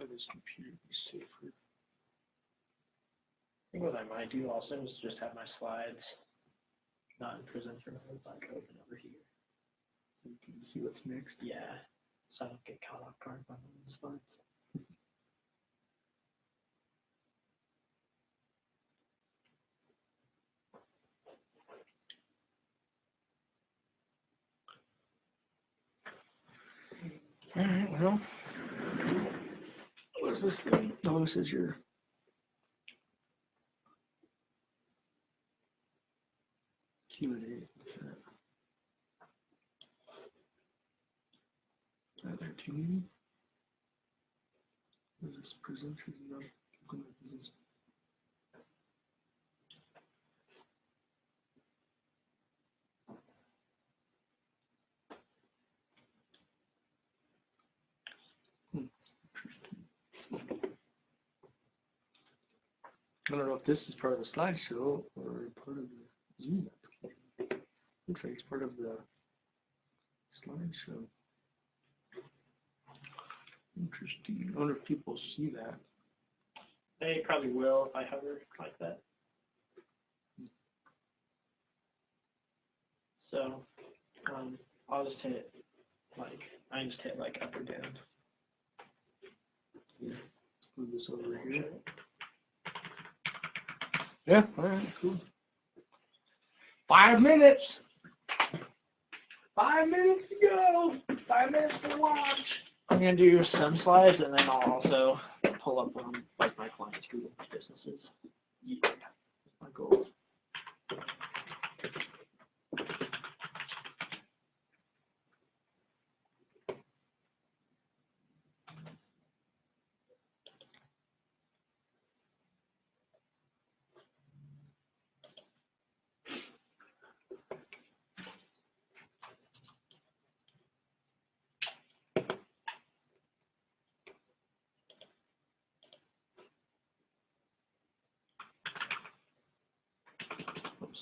this computer be safer. I think what I might do also is just have my slides not in presenter mode, like open over here. So you can see what's next. Yeah, so I don't get caught off guard by my own slides. Alright, well, what is this thing? Oh, this is your Q&A. Are there too many? Is this presenter? No. I don't know if this is part of the slideshow or part of the Zoom application. Looks like it's part of the slideshow. Interesting. I wonder if people see that. They probably will if I hover like that. So, I'll just hit, like, I can just hit, like, up or down. Yeah. Move this over here. Yeah, alright, cool. 5 minutes! 5 minutes to go! 5 minutes to watch! I'm going to do some slides, and then I'll also pull up like my clients' Google businesses. Yeah, that's my goal. Oops.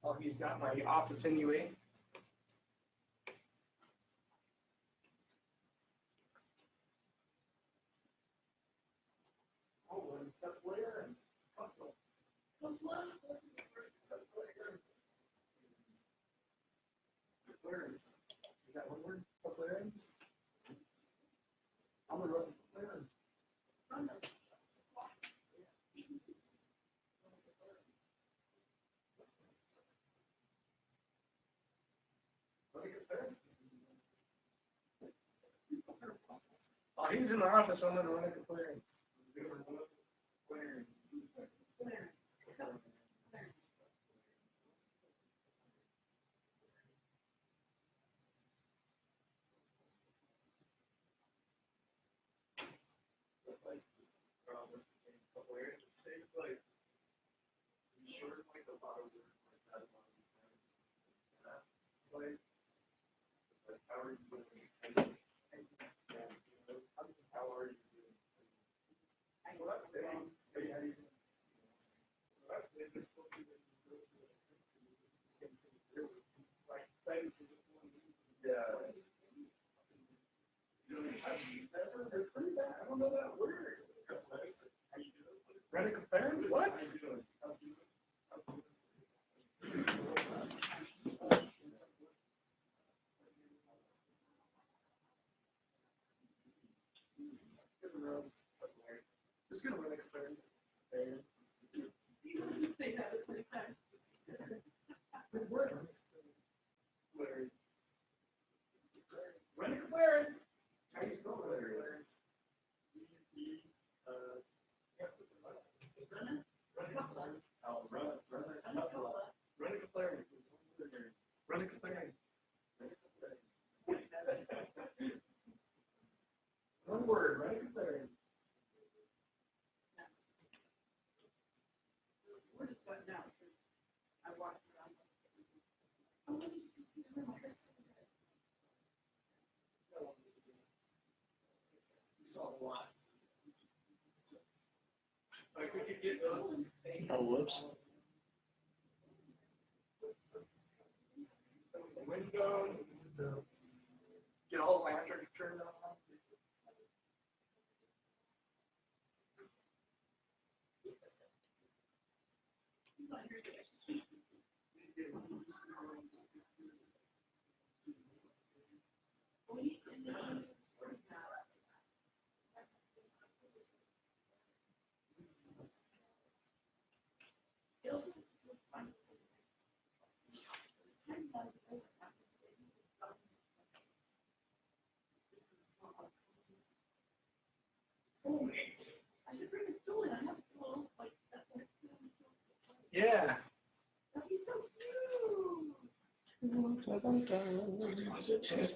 Oh, he's got my office anyway. Is that one word? I'm gonna run clearance. Oh, he's in the office. I'm gonna run a clearance. What? Just gonna run a clearance. whoops. Window, get all the lanterns turned on. Yeah. It's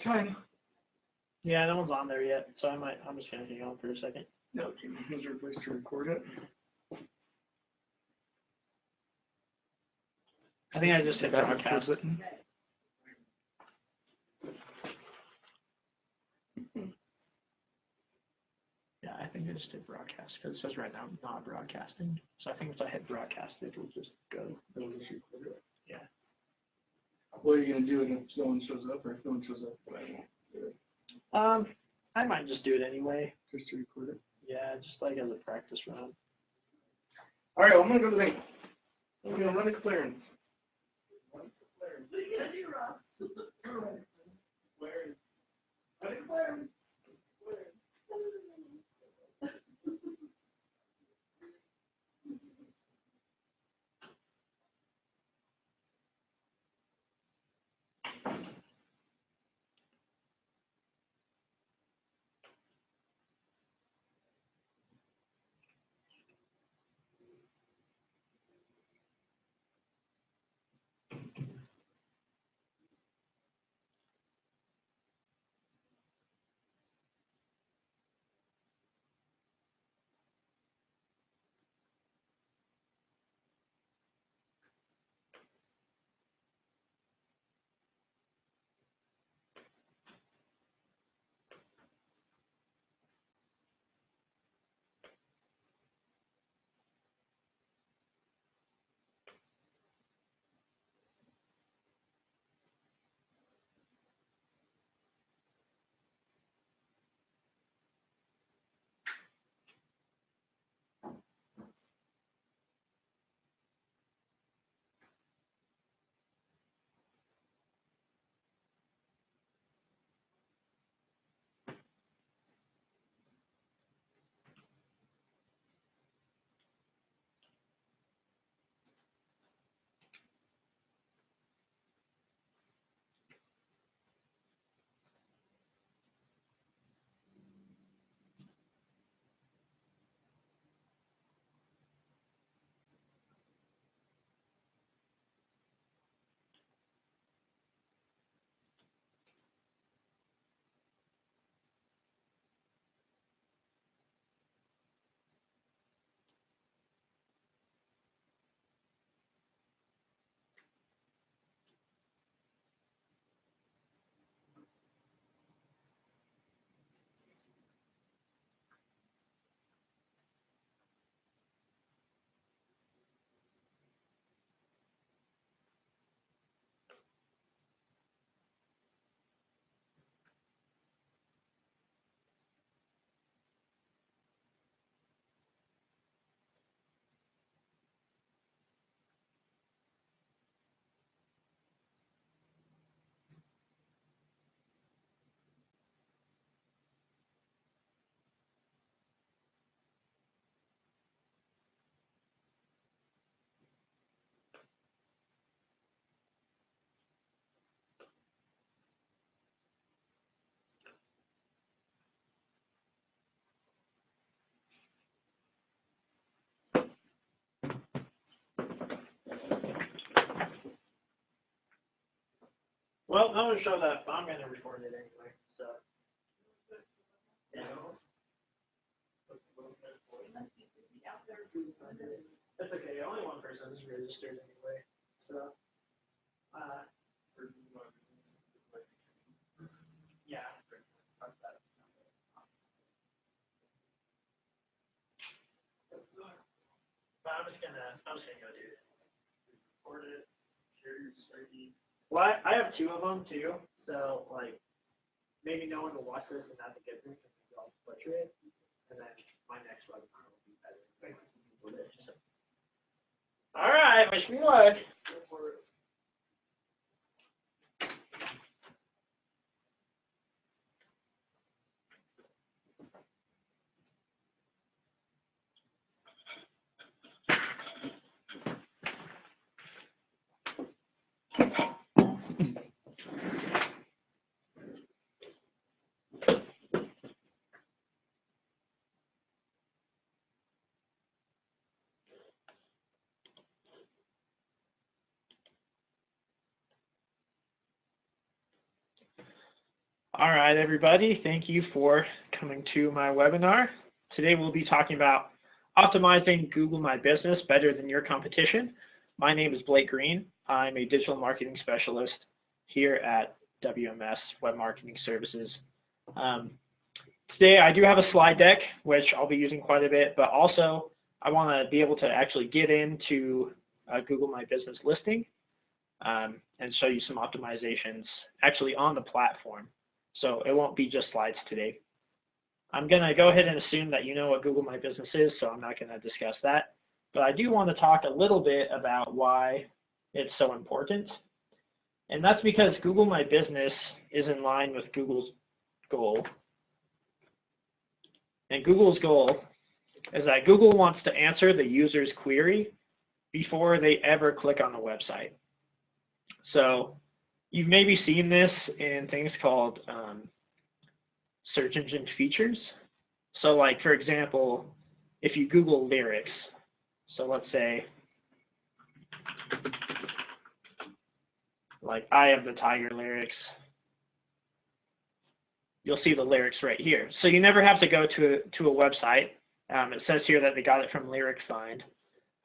time. Yeah, no one's on there yet, so I'm just gonna hang on for a second. No, here's your place to record it. I think I just hit broadcast. button. Yeah, I think I just did broadcast because it says right now not broadcasting. So I think if I hit broadcast, it will just go. It'll just record it. Yeah. What are you gonna do if no one shows up, or if no one shows up? I won't do it. I might just do it anyway. Just to record it. Yeah, just like as a practice run. All right, well, I'm gonna go to the. I'm gonna run a clearance. What are you gonna do, Rob? Clearance. Run a clearance. Well, I'm gonna show that. I'm gonna record it anyway. So. Yeah. That's okay. Only one person is registered anyway. So. Yeah. But I'm just gonna. I'm just gonna go do it. Record it. Share your ID. Well, I have two of them too, so like maybe no one will watch this and not get them because I'll butcher it, and then my next webinar will be better. So. All right, wish me luck. All right, everybody, thank you for coming to my webinar. Today we'll be talking about optimizing Google My Business better than your competition. My name is Blake Green. I'm a digital marketing specialist here at WMS Web Marketing Services. Today I do have a slide deck, which I'll be using quite a bit, but also I want to be able to actually get into Google My Business listing and show you some optimizations actually on the platform. So it won't be just slides today. I'm going to go ahead and assume that you know what Google My Business is, so I'm not going to discuss that. But I do want to talk a little bit about why it's so important. And that's because Google My Business is in line with Google's goal. And Google's goal is that Google wants to answer the user's query before they ever click on the website. So you've maybe seen this in things called search engine features. So like, for example, if you Google lyrics, so let's say, like Eye of the Tiger lyrics, you'll see the lyrics right here. So you never have to go to a website. It says here that they got it from Lyric Find,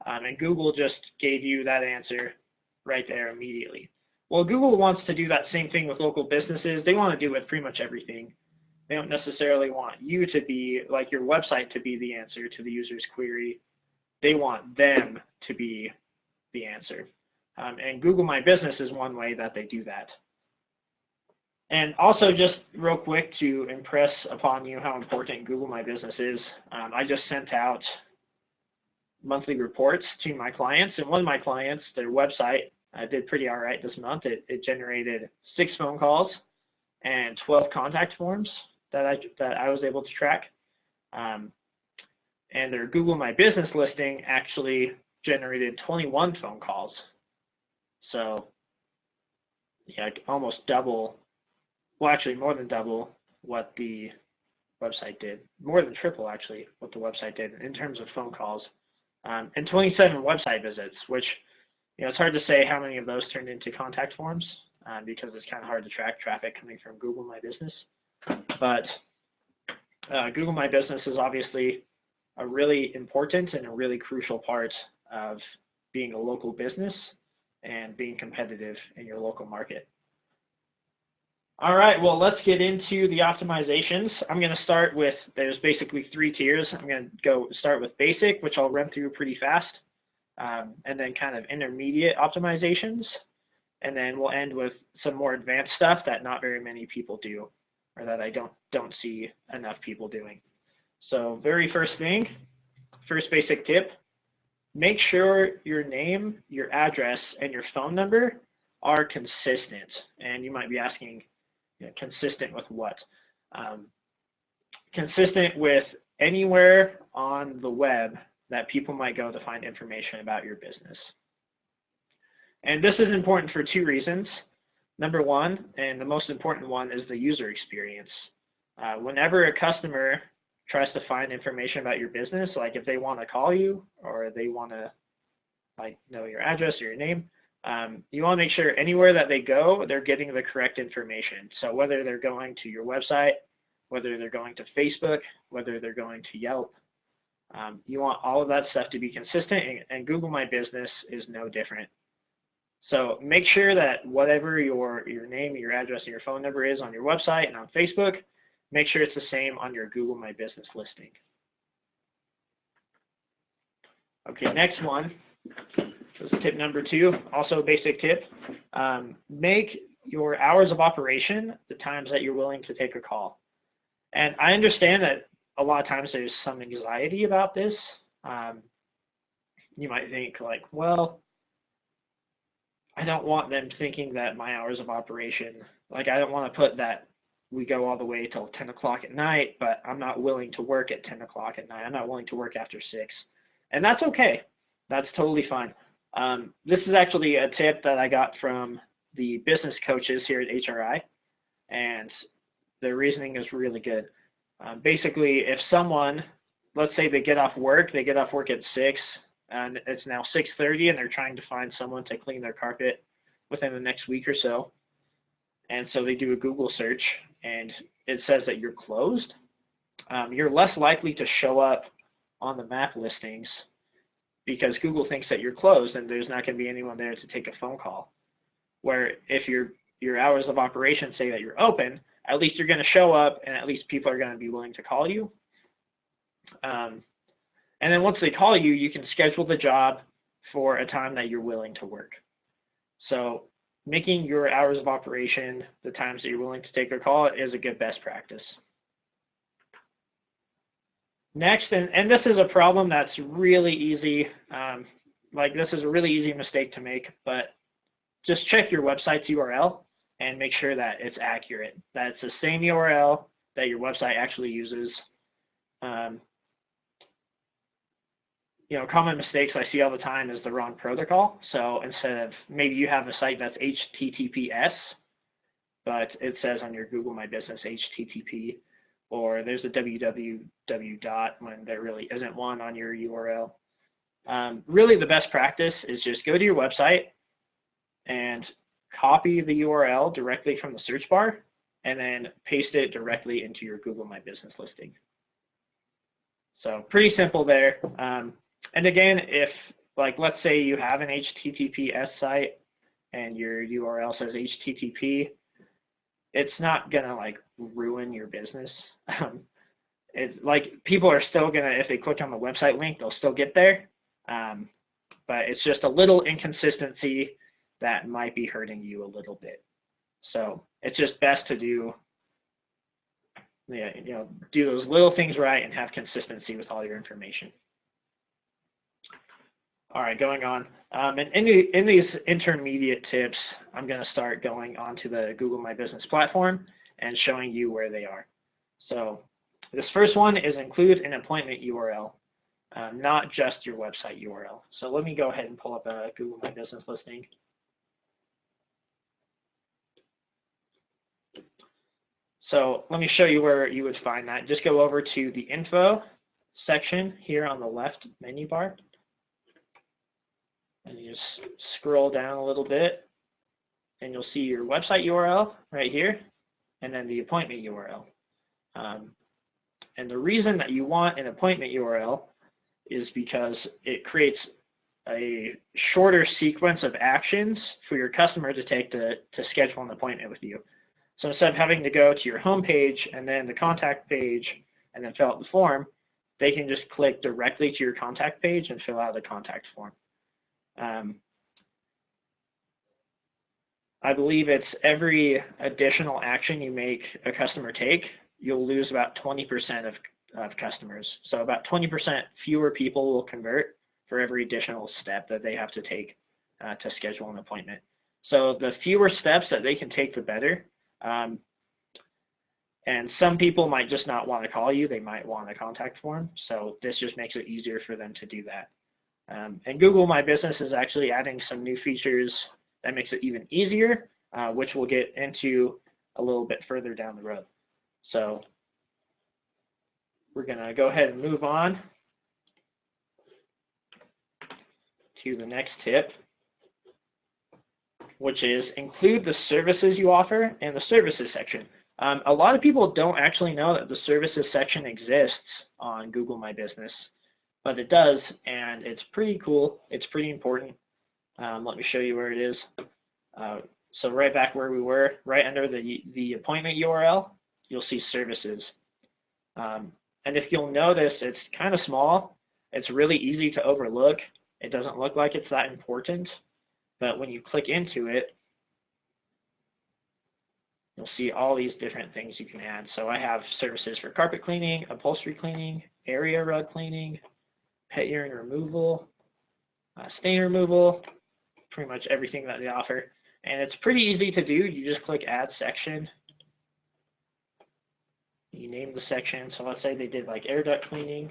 and Google just gave you that answer right there immediately. Well, Google wants to do that same thing with local businesses. They want to do with pretty much everything. They don't necessarily want you to be, like your website to be the answer to the user's query. They want them to be the answer. And Google My Business is one way that they do that. And also just real quick to impress upon you how important Google My Business is, I just sent out monthly reports to my clients, and one of my clients, their website, did pretty all right this month. It generated 6 phone calls and 12 contact forms that I was able to track. And their Google My Business listing actually generated 21 phone calls. So yeah, almost double, well actually more than double what the website did. More than triple actually what the website did in terms of phone calls. And 27 website visits, which it's hard to say how many of those turned into contact forms because it's kind of hard to track traffic coming from Google My Business. But Google My Business is obviously a really important and a really crucial part of being a local business and being competitive in your local market. All right, well, let's get into the optimizations. I'm going to start with, there's basically 3 tiers. I'm going to start with basic, which I'll run through pretty fast. And then kind of intermediate optimizations, and then we'll end with some more advanced stuff that not very many people do, or that I don't see enough people doing. So very first thing, first basic tip, make sure your name, your address, and your phone number are consistent. And you might be asking, consistent with what? Consistent with anywhere on the web that people might go to find information about your business. And this is important for 2 reasons. Number one, and the most important one, is the user experience. Whenever a customer tries to find information about your business, like if they want to call you or they want to know your address or your name, you want to make sure anywhere that they go, they're getting the correct information. So whether they're going to your website, whether they're going to Facebook, whether they're going to Yelp, you want all of that stuff to be consistent, and Google My Business is no different. So make sure that whatever your name, your address, and your phone number is on your website and on Facebook, make sure it's the same on your Google My Business listing. Okay, next one This is tip number 2, also a basic tip. Make your hours of operation the times that you're willing to take a call. And I understand that a lot of times there's some anxiety about this. You might think like, well, I don't want them thinking that my hours of operation, like I don't want to put that we go all the way till 10 o'clock at night, but I'm not willing to work at 10 o'clock at night. I'm not willing to work after 6. And that's okay. That's totally fine. This is actually a tip that I got from the business coaches here at HRI, and their reasoning is really good. Basically, if someone, let's say they get off work at 6, and it's now 6:30, and they're trying to find someone to clean their carpet within the next week or so, and so they do a Google search, and it says that you're closed, you're less likely to show up on the map listings because Google thinks that you're closed and there's not going to be anyone there to take a phone call. Where if your hours of operation say that you're open, at least you're going to show up and at least people are going to be willing to call you. And then once they call you, you can schedule the job for a time that you're willing to work. So making your hours of operation the times that you're willing to take a call is a good best practice. Next, and this is a problem that's really easy, this is a really easy mistake to make, but just check your website's URL and make sure that it's accurate, that it's the same URL that your website actually uses. Common mistakes I see all the time is the wrong protocol. So instead of, maybe you have a site that's HTTPS, but it says on your Google My Business HTTP, or there's a www dot when there really isn't one on your URL. Really the best practice is just go to your website and copy the URL directly from the search bar and then paste it directly into your Google My Business listing. So pretty simple there. And again, if let's say you have an HTTPS site and your URL says HTTP, it's not gonna ruin your business. It's people are still gonna, if they click on the website link, they'll still get there. But it's just a little inconsistency that might be hurting you a little bit. So it's just best to do those little things right and have consistency with all your information. All right, going on. And in these intermediate tips, I'm going to start going onto the Google My Business platform and showing you where they are. So this first one is include an appointment URL, not just your website URL. So let me go ahead and pull up a Google My Business listing. So let me show you where you would find that. Just go over to the info section here on the left menu bar. And you just scroll down a little bit and you'll see your website URL right here and then the appointment URL. And the reason that you want an appointment URL is because it creates a shorter sequence of actions for your customer to take to schedule an appointment with you. So instead of having to go to your home page and then the contact page and then fill out the form, they can just click directly to your contact page and fill out the contact form. I believe it's every additional action you make a customer take, you'll lose about 20% of customers. So about 20% fewer people will convert for every additional step that they have to take to schedule an appointment. So the fewer steps that they can take, the better. And some people might just not want to call you. They might want a contact form. So this just makes it easier for them to do that. And Google My Business is actually adding some new features that makes it even easier, which we'll get into a little bit further down the road. So we're going to go ahead and move on to the next tip, which is include the services you offer in the services section. A lot of people don't actually know that the services section exists on Google My Business, but it does, and it's pretty cool. It's pretty important. Let me show you where it is. So right back where we were, right under the appointment URL, you'll see services. And if you'll notice, it's kind of small. It's really easy to overlook. it doesn't look like it's that important, but when you click into it, you'll see all these different things you can add. So I have services for carpet cleaning, upholstery cleaning, area rug cleaning, pet urine removal, stain removal, pretty much everything that they offer. And it's pretty easy to do. You just click add section. You name the section. So let's say they did like air duct cleaning.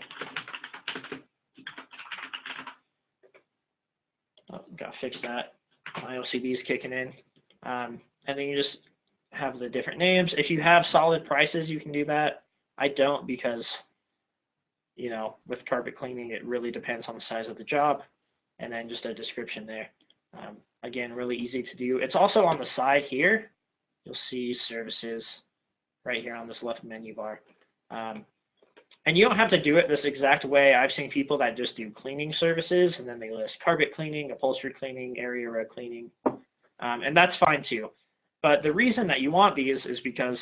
Oh, gotta fix that. My OCD is kicking in. And then you just have the different names. If you have solid prices, you can do that. I don't because, you know, with carpet cleaning, it really depends on the size of the job. And then just a description there. Again, really easy to do. It's also on the side here. You'll see services right here on this left menu bar. And you don't have to do it this exact way. I've seen people that just do cleaning services, and then they list carpet cleaning, upholstery cleaning, area rug cleaning. And that's fine too. But the reason that you want these is because,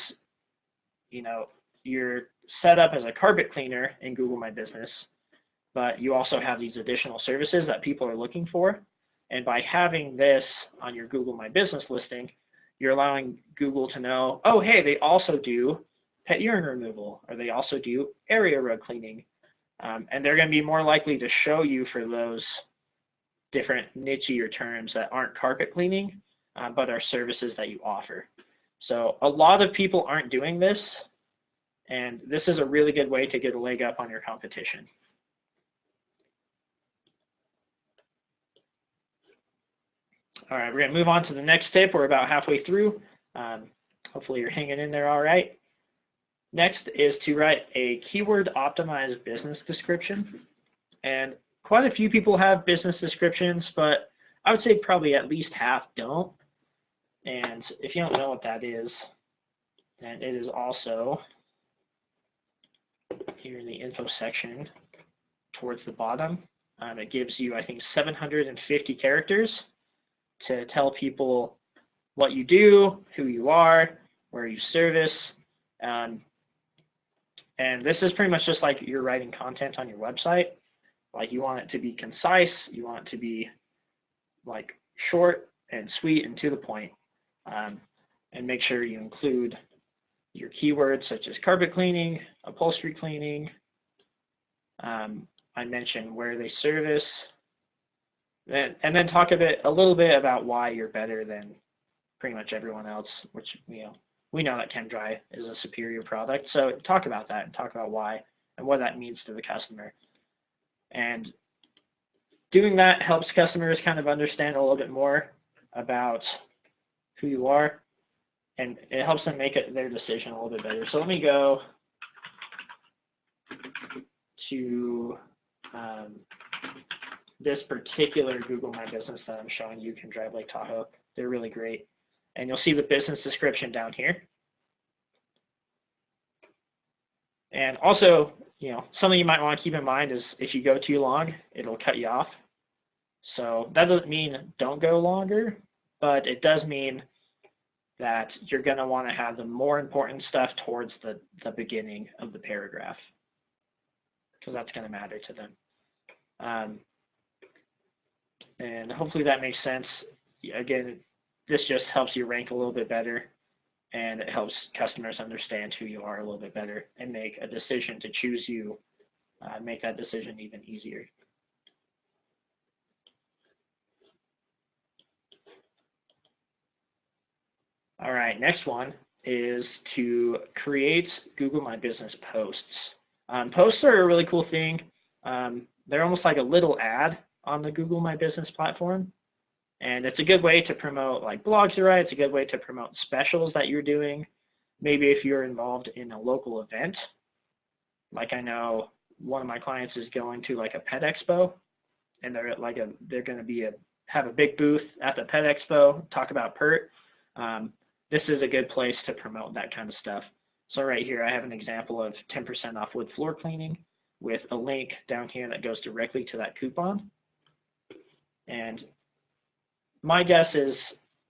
you know, you're set up as a carpet cleaner in Google My Business, but you also have these additional services that people are looking for. And by having this on your Google My Business listing, you're allowing Google to know, oh, hey, they also do pet urine removal, or they also do area rug cleaning. And they're going to be more likely to show you for those different nichier terms that aren't carpet cleaning, but are services that you offer. So a lot of people aren't doing this, and this is a really good way to get a leg up on your competition. All right, we're going to move on to the next tip. We're about halfway through. Hopefully you're hanging in there all right. Next is to write a keyword optimized business description. And quite a few people have business descriptions, but I would say probably at least half don't. And if you don't know what that is, then it is also here in the info section towards the bottom. It gives you, I think, 750 characters to tell people what you do, who you are, where you service. And this is pretty much just like you're writing content on your website. Like you want it to be concise, you want it to be like short and sweet and to the point. And make sure you include your keywords such as carpet cleaning, upholstery cleaning. I mentioned where they service. And then talk a little bit about why you're better than pretty much everyone else, which we know that ChemDry is a superior product. So talk about that and talk about why and what that means to the customer. And doing that helps customers kind of understand a little bit more about who you are, and it helps them make their decision a little bit better. So let me go to this particular Google My Business that I'm showing you, ChemDry Lake Tahoe. They're really great. And you'll see the business description down here. And also, you know, something you might want to keep in mind is if you go too long, it'll cut you off. So that doesn't mean don't go longer, but it does mean that you're going to want to have the more important stuff towards the beginning of the paragraph, because that's going to matter to them. And hopefully that makes sense. Again, this just helps you rank a little bit better, and it helps customers understand who you are a little bit better and make a decision to choose you, make that decision even easier. All right, next one is to create Google My Business posts. Posts are a really cool thing. They're almost like a little ad on the Google My Business platform. And it's a good way to promote like blogs you write. It's a good way to promote specials that you're doing. Maybe if you're involved in a local event, like I know one of my clients is going to like a pet expo, and they're going to have a big booth at the pet expo, talk about PERT. This is a good place to promote that kind of stuff. So right here, I have an example of 10% off wood floor cleaning with a link down here that goes directly to that coupon. And my guess is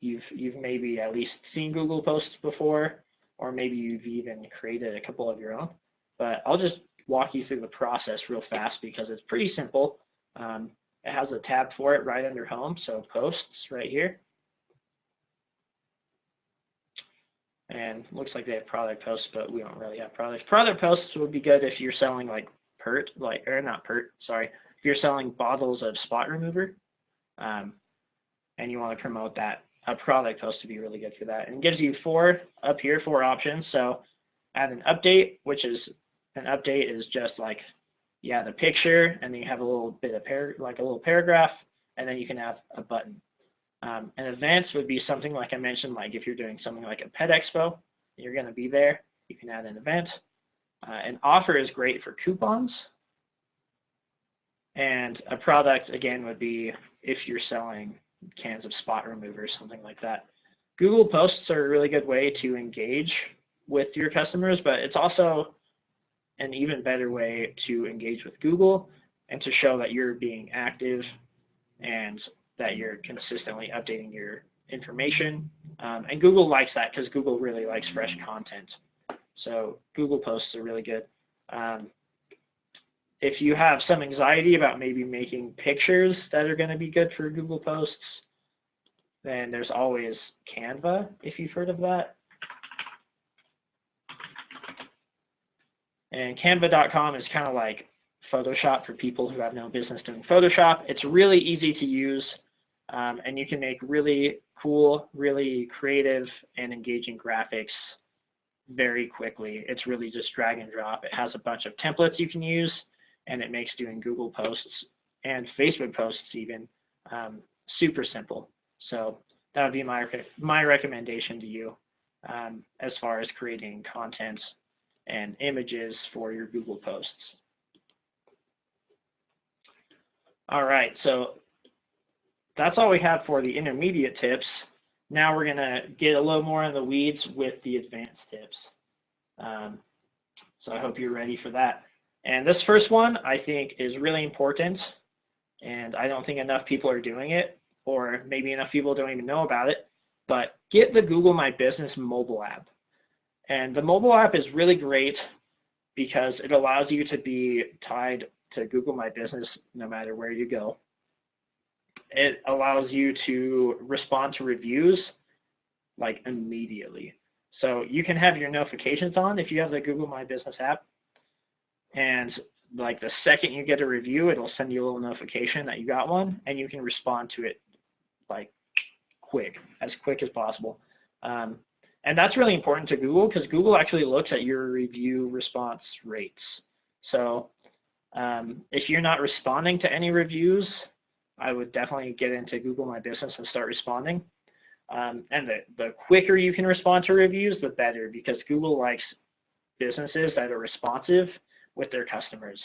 you've maybe at least seen Google posts before, or maybe you've even created a couple of your own. But I'll just walk you through the process real fast because it's pretty simple. it has a tab for it right under home, so posts right here. And looks like they have product posts, but we don't really have products. Product posts would be good if you're selling like if you're selling bottles of spot remover, and you want to promote that. A product post would be really good for that. And it gives you four options. So add an update, which is an update is just like, yeah, the picture, and then you have a little bit of a little paragraph, and then you can have a button. An event would be something like I mentioned, like if you're doing something like a pet expo, you're going to be there, you can add an event. An offer is great for coupons. And a product, again, would be if you're selling cans of spot remover, something like that. Google Posts are a really good way to engage with your customers, but it's also an even better way to engage with Google and to show that you're being active and that you're consistently updating your information. And Google likes that because Google really likes fresh content. So Google Posts are really good. If you have some anxiety about maybe making pictures that are going to be good for Google Posts, then there's always Canva, if you've heard of that. And Canva.com is kind of like Photoshop for people who have no business doing Photoshop. It's really easy to use, and you can make really cool, really creative, and engaging graphics very quickly. It's really just drag and drop. It has a bunch of templates you can use, and it makes doing Google Posts and Facebook posts even super simple. So that would be my recommendation to you as far as creating content and images for your Google Posts. All right, so that's all we have for the intermediate tips. Now we're going to get a little more in the weeds with the advanced tips. So I hope you're ready for that. And this first one, I think, is really important, and I don't think enough people are doing it, or maybe enough people don't even know about it, but get the Google My Business mobile app. And the mobile app is really great because it allows you to be tied to Google My Business no matter where you go. It allows you to respond to reviews like immediately. So you can have your notifications on if you have the Google My Business app. And like the second you get a review, it'll send you a little notification that you got one, and you can respond to it like as quick as possible. And that's really important to Google because Google actually looks at your review response rates. So if you're not responding to any reviews, I would definitely get into Google My Business and start responding. And the quicker you can respond to reviews, the better, because Google likes businesses that are responsive with their customers.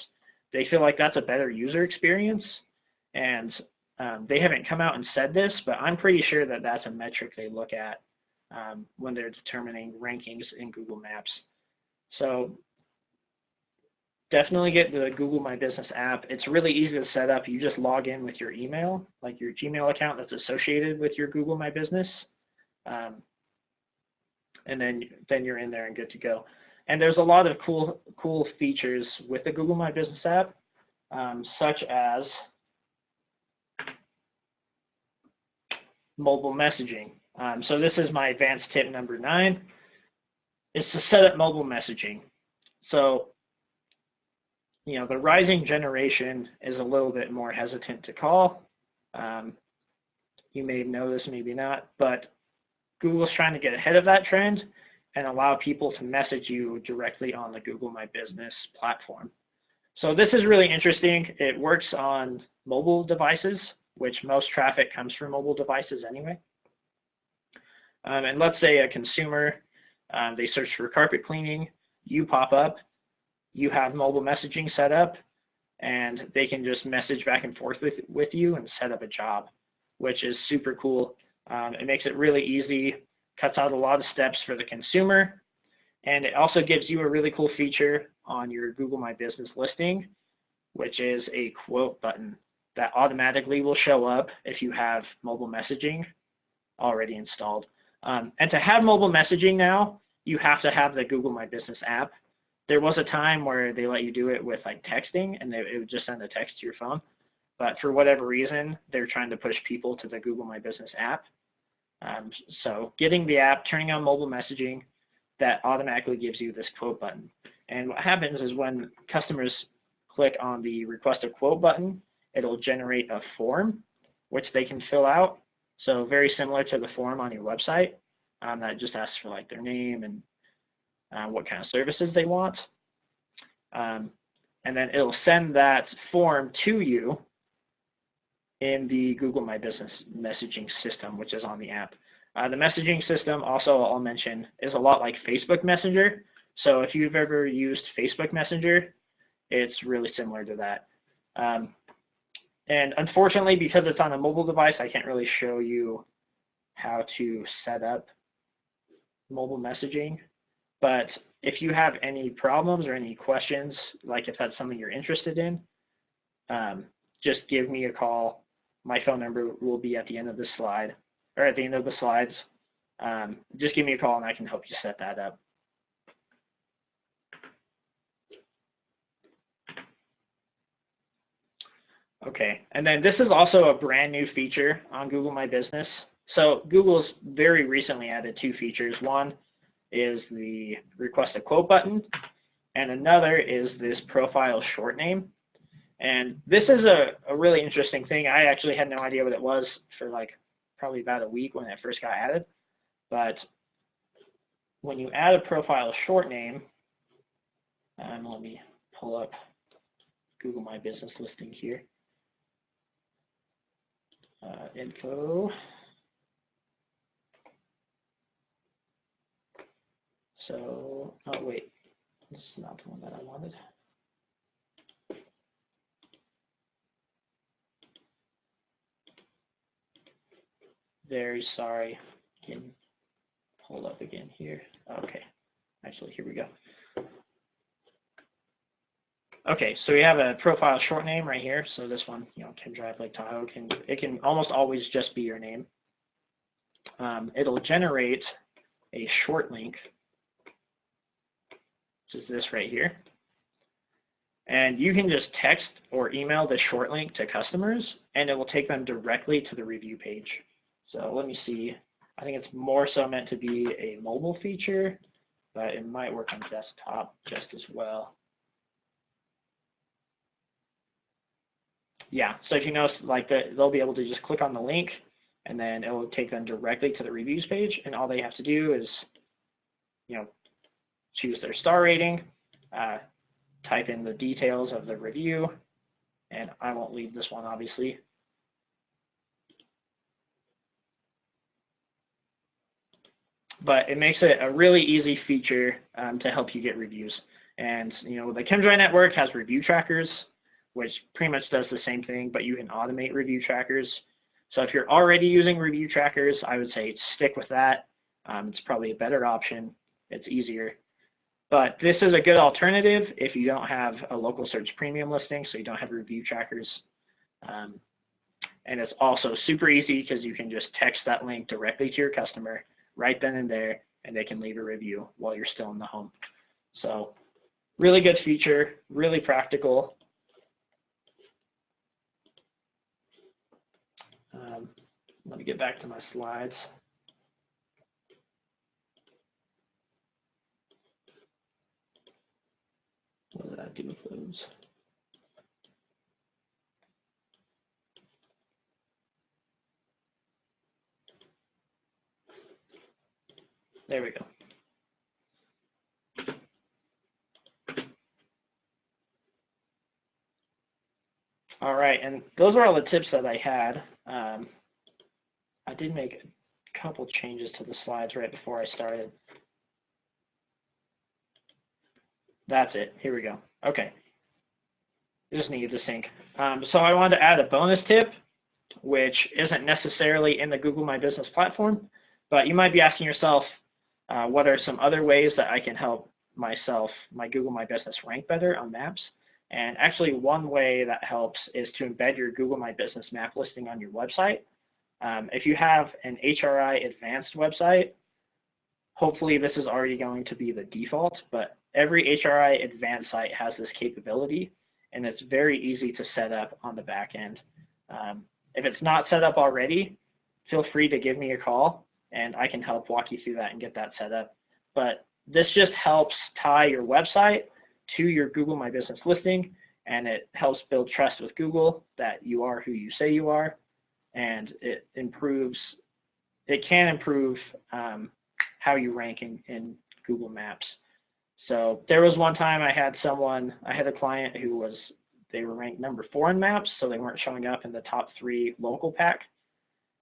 They feel like that's a better user experience, and they haven't come out and said this, but I'm pretty sure that that's a metric they look at when they're determining rankings in Google Maps. So definitely get the Google My Business app. It's really easy to set up. You just log in with your email, like your Gmail account that's associated with your Google My Business, and then you're in there and good to go. And there's a lot of cool features with the Google My Business app, such as mobile messaging. So this is my advanced tip number 9, is to set up mobile messaging. So, you know, the rising generation is a little bit more hesitant to call. You may know this, maybe not, but Google's trying to get ahead of that trend and allow people to message you directly on the Google My Business platform. So this is really interesting. It works on mobile devices, which most traffic comes from mobile devices anyway. And let's say a consumer, they search for carpet cleaning, you pop up, you have mobile messaging set up, and they can just message back and forth with you and set up a job, which is super cool. It makes it really easy, cuts out a lot of steps for the consumer, and it also gives you a really cool feature on your Google My Business listing, which is a quote button that automatically will show up if you have mobile messaging already installed. And to have mobile messaging now, you have to have the Google My Business app. There was a time where they let you do it with like texting, and it would just send a text to your phone. but for whatever reason, they're trying to push people to the Google My Business app. So getting the app, turning on mobile messaging, that automatically gives you this quote button. And what happens is when customers click on the request a quote button, it'll generate a form which they can fill out. So very similar to the form on your website that just asks for like their name and what kind of services they want. And then it'll send that form to you in the Google My Business messaging system, which is on the app. The messaging system, also I'll mention, is a lot like Facebook Messenger. So if you've ever used Facebook Messenger, it's really similar to that. And unfortunately, because it's on a mobile device, I can't really show you how to set up mobile messaging. But if you have any problems or any questions, like if that's something you're interested in, just give me a call. My phone number will be at the end of the slide, or at the end of the slides. Just give me a call and I can help you set that up. Okay, and then this is also a brand new feature on Google My Business. So Google's very recently added two features. One is the request a quote button, and another is this profile short name. And this is a really interesting thing. I actually had no idea what it was for like probably about a week when it first got added. But when you add a profile short name, let me pull up Google My Business listing here. Info. So, oh wait, this is not the one that I wanted. Very sorry. Can pull up again here. Okay, actually, here we go. Okay, so we have a profile short name right here. So this one, Kim Drive Lake Tahoe, it can almost always just be your name. It'll generate a short link, which is this right here. And you can just text or email the short link to customers, and it will take them directly to the review page. So let me see. I think it's more so meant to be a mobile feature, but it might work on desktop just as well. Yeah, so if you notice, like they'll be able to just click on the link, and then it will take them directly to the reviews page, and all they have to do is, choose their star rating, type in the details of the review, and I won't leave this one, obviously. But it makes it a really easy feature to help you get reviews. And, the ChemDry network has review trackers, which pretty much does the same thing, but you can automate review trackers. So if you're already using review trackers, I would say stick with that. It's probably a better option. It's easier. But this is a good alternative if you don't have a local search premium listing, so you don't have review trackers. And it's also super easy because you can just text that link directly to your customer right then and there, and they can leave a review while you're still in the home. So really good feature, really practical. Let me get back to my slides. What did I do with those? There we go. All right, and those are all the tips that I had. I did make a couple changes to the slides right before I started. That's it. Here we go. Okay. Just needed to sync. So I wanted to add a bonus tip, which isn't necessarily in the Google My Business platform, but you might be asking yourself, what are some other ways that I can help my Google My Business rank better on maps? And actually, one way that helps is to embed your Google My Business map listing on your website. If you have an HRI advanced website, hopefully this is already going to be the default, but every HRI advanced site has this capability, and it's very easy to set up on the back end. If it's not set up already, feel free to give me a call, and I can help walk you through that and get that set up. But this just helps tie your website to your Google My Business listing, and it helps build trust with Google that you are who you say you are, and it can improve how you rank in Google Maps. So there was one time I had a client who they were ranked number 4 in Maps, so they weren't showing up in the top 3 local pack.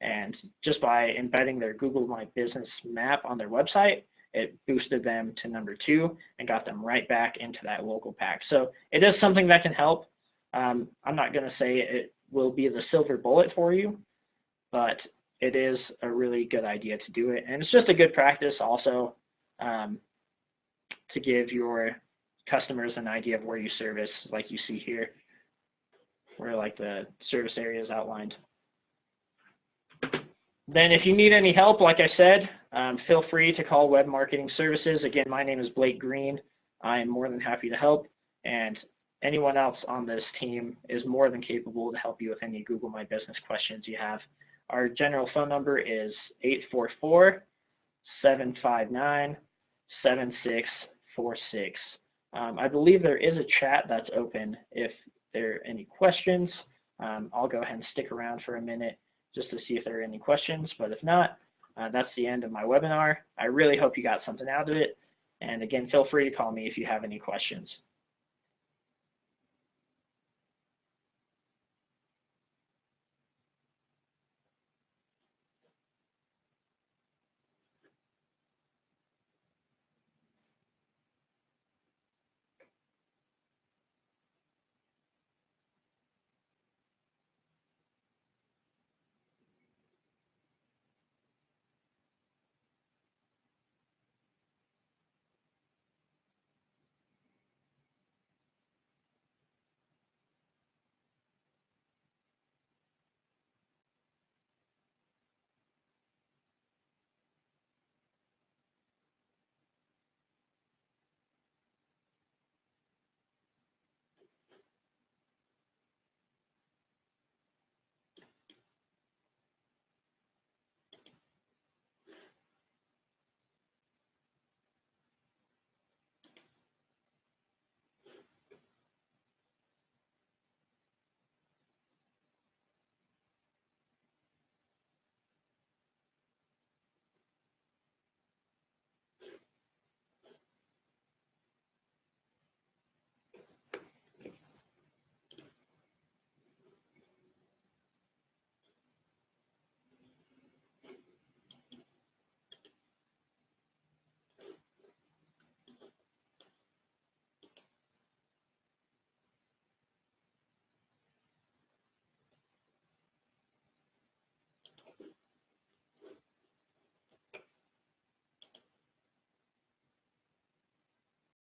And just by embedding their Google My Business map on their website, it boosted them to number 2 and got them right back into that local pack. So it is something that can help. I'm not going to say it will be the silver bullet for you, but it is a really good idea to do it. And it's just a good practice also to give your customers an idea of where you service, like you see here, where like the service area is outlined. Then if you need any help, like I said, feel free to call Web Marketing Services. Again, my name is Blake Green. I am more than happy to help, and anyone else on this team is more than capable to help you with any Google My Business questions you have. Our general phone number is 844-759-7646. I believe there is a chat that's open if there are any questions. I'll go ahead and stick around for a minute just to see if there are any questions, but if not, that's the end of my webinar. I really hope you got something out of it, and again, feel free to call me if you have any questions.